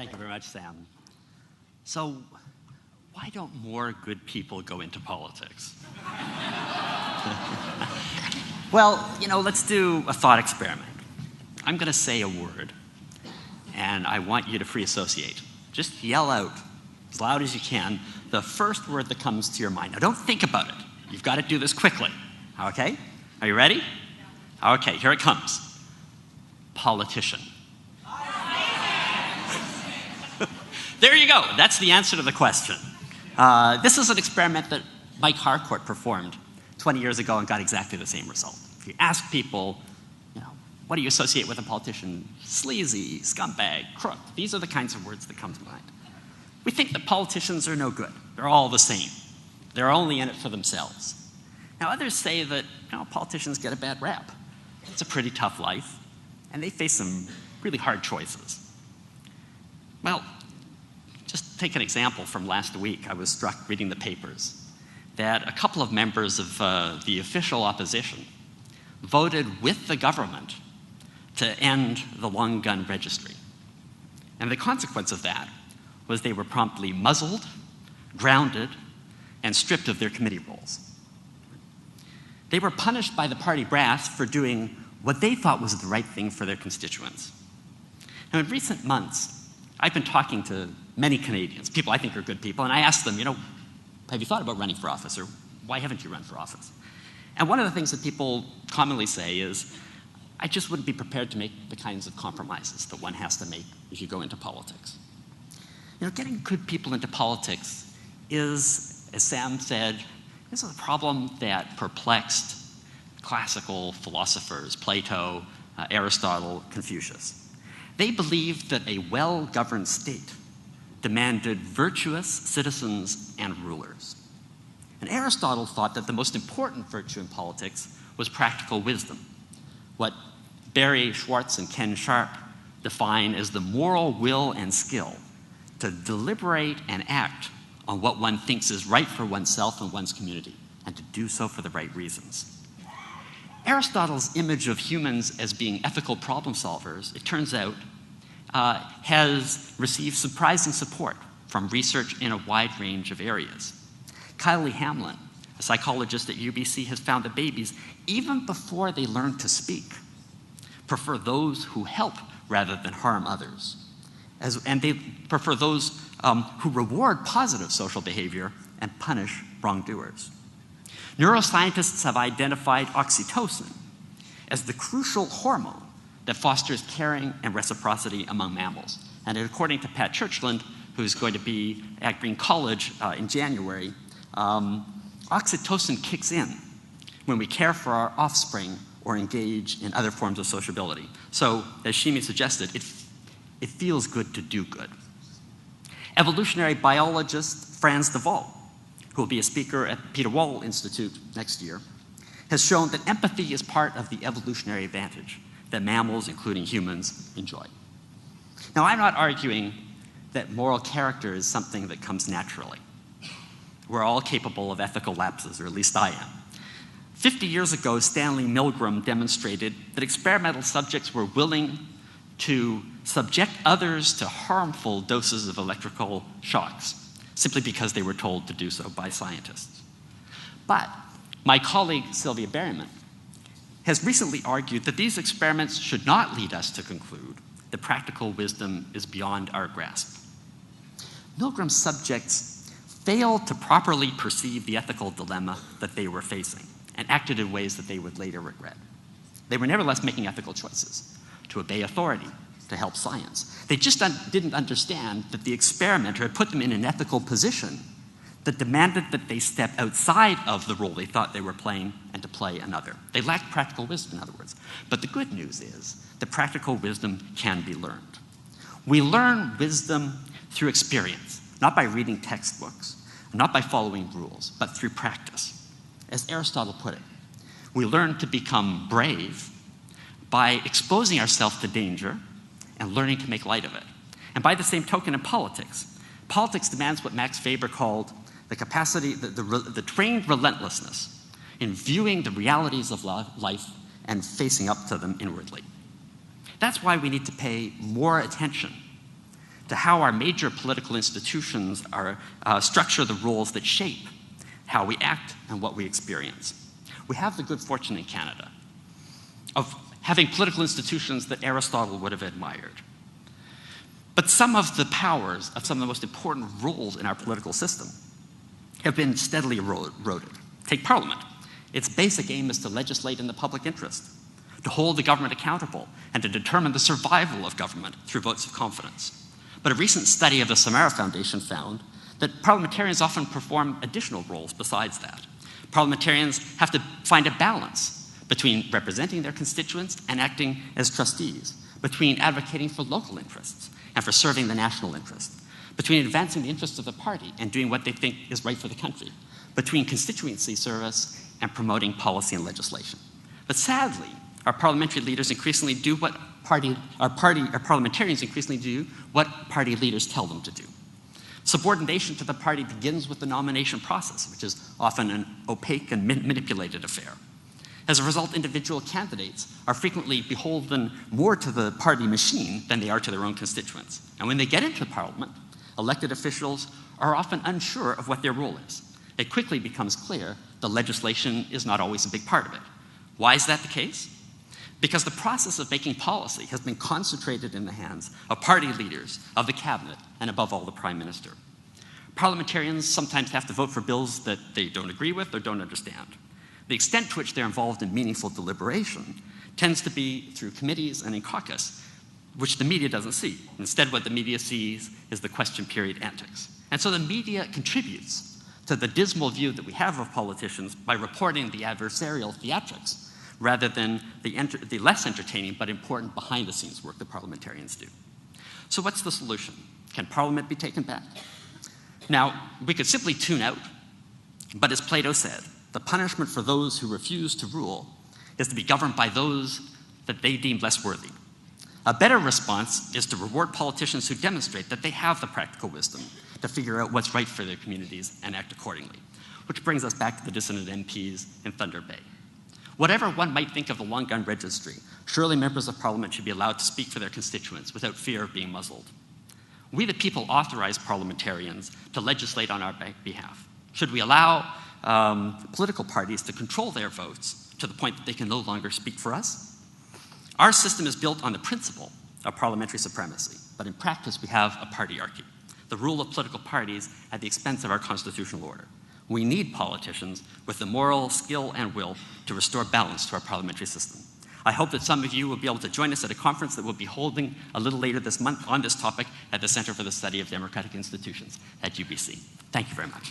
Thank you very much, Sam. So, why don't more good people go into politics? Well, let's do a thought experiment. I'm going to say a word, and I want you to free associate. Just yell out as loud as you can the first word that comes to your mind. Now, don't think about it. You've got to do this quickly. Okay? Are you ready? Okay, here it comes. Politician. There you go. That's the answer to the question. This is an experiment that Mike Harcourt performed 20 years ago and got exactly the same result. If you ask people, what do you associate with a politician? Sleazy, scumbag, crook. These are the kinds of words that come to mind. We think that politicians are no good. They're all the same. They're only in it for themselves. Now, others say that politicians get a bad rap. It's a pretty tough life, and they face some really hard choices. Well, just take an example from last week. I was struck reading the papers that a couple of members of the official opposition voted with the government to end the long gun registry. And the consequence of that was they were promptly muzzled, grounded, and stripped of their committee roles. They were punished by the party brass for doing what they thought was the right thing for their constituents. Now, in recent months, I've been talking to many Canadians, people I think are good people, and I asked them, have you thought about running for office, or why haven't you run for office? And one of the things that people commonly say is, I just wouldn't be prepared to make the kinds of compromises that one has to make if you go into politics. Getting good people into politics is, as Sam said, is a problem that perplexed classical philosophers, Plato, Aristotle, Confucius. They believed that a well-governed state demanded virtuous citizens and rulers. And Aristotle thought that the most important virtue in politics was practical wisdom, what Barry Schwartz and Ken Sharp define as the moral will and skill to deliberate and act on what one thinks is right for oneself and one's community, and to do so for the right reasons. Aristotle's image of humans as being ethical problem solvers, it turns out, has received surprising support from research in a wide range of areas. Kylie Hamlin, a psychologist at UBC, has found that babies, even before they learn to speak, prefer those who help rather than harm others. And they prefer those who reward positive social behavior and punish wrongdoers. Neuroscientists have identified oxytocin as the crucial hormone that fosters caring and reciprocity among mammals. And according to Pat Churchland, who's going to be at Green College in January, oxytocin kicks in when we care for our offspring or engage in other forms of sociability. So, as Shimi suggested, it feels good to do good. Evolutionary biologist Frans de Waal, who will be a speaker at Peter Wall Institute next year, has shown that empathy is part of the evolutionary advantage that mammals, including humans, enjoy. Now, I'm not arguing that moral character is something that comes naturally. We're all capable of ethical lapses, or at least I am. 50 years ago, Stanley Milgram demonstrated that experimental subjects were willing to subject others to harmful doses of electrical shocks, simply because they were told to do so by scientists. But my colleague, Sylvia Berryman, has recently argued that these experiments should not lead us to conclude that practical wisdom is beyond our grasp. Milgram's subjects failed to properly perceive the ethical dilemma that they were facing and acted in ways that they would later regret. They were nevertheless making ethical choices to obey authority, to help science. They just didn't understand that the experimenter had put them in an ethical position that demanded that they step outside of the role they thought they were playing and to play another. They lacked practical wisdom, in other words. But the good news is that practical wisdom can be learned. We learn wisdom through experience, not by reading textbooks, not by following rules, but through practice. As Aristotle put it, we learn to become brave by exposing ourselves to danger and learning to make light of it. And by the same token, in politics demands what Max Weber called the capacity, the trained relentlessness in viewing the realities of life and facing up to them inwardly. That's why we need to pay more attention to how our major political institutions structure the rules that shape how we act and what we experience. We have the good fortune in Canada of having political institutions that Aristotle would have admired. But some of the powers of some of the most important roles in our political system have been steadily eroded. Take Parliament. Its basic aim is to legislate in the public interest, to hold the government accountable, and to determine the survival of government through votes of confidence. But a recent study of the Samara Foundation found that parliamentarians often perform additional roles besides that. Parliamentarians have to find a balance between representing their constituents and acting as trustees, between advocating for local interests and for serving the national interest, between advancing the interests of the party and doing what they think is right for the country, between constituency service and promoting policy and legislation. But sadly, our parliamentary leaders increasingly do what our parliamentarians increasingly do what party leaders tell them to do. Subordination to the party begins with the nomination process, which is often an opaque and manipulated affair. As a result, individual candidates are frequently beholden more to the party machine than they are to their own constituents. And when they get into Parliament, elected officials are often unsure of what their role is. It quickly becomes clear the legislation is not always a big part of it. Why is that the case? Because the process of making policy has been concentrated in the hands of party leaders, of the cabinet, and above all, the prime minister. Parliamentarians sometimes have to vote for bills that they don't agree with or don't understand. The extent to which they're involved in meaningful deliberation tends to be through committees and in caucus, which the media doesn't see. Instead, what the media sees is the question period antics. And so the media contributes to the dismal view that we have of politicians by reporting the adversarial theatrics rather than the less entertaining but important behind-the-scenes work that parliamentarians do. So what's the solution? Can Parliament be taken back? Now, we could simply tune out, but as Plato said, the punishment for those who refuse to rule is to be governed by those that they deem less worthy. A better response is to reward politicians who demonstrate that they have the practical wisdom to figure out what's right for their communities and act accordingly, which brings us back to the dissident MPs in Thunder Bay. Whatever one might think of the long gun registry, surely members of Parliament should be allowed to speak for their constituents without fear of being muzzled. We the people authorize parliamentarians to legislate on our behalf. Should we allow political parties to control their votes to the point that they can no longer speak for us? Our system is built on the principle of parliamentary supremacy, but in practice we have a partyarchy, the rule of political parties at the expense of our constitutional order. We need politicians with the moral skill and will to restore balance to our parliamentary system. I hope that some of you will be able to join us at a conference that we'll be holding a little later this month on this topic at the Center for the Study of Democratic Institutions at UBC. Thank you very much.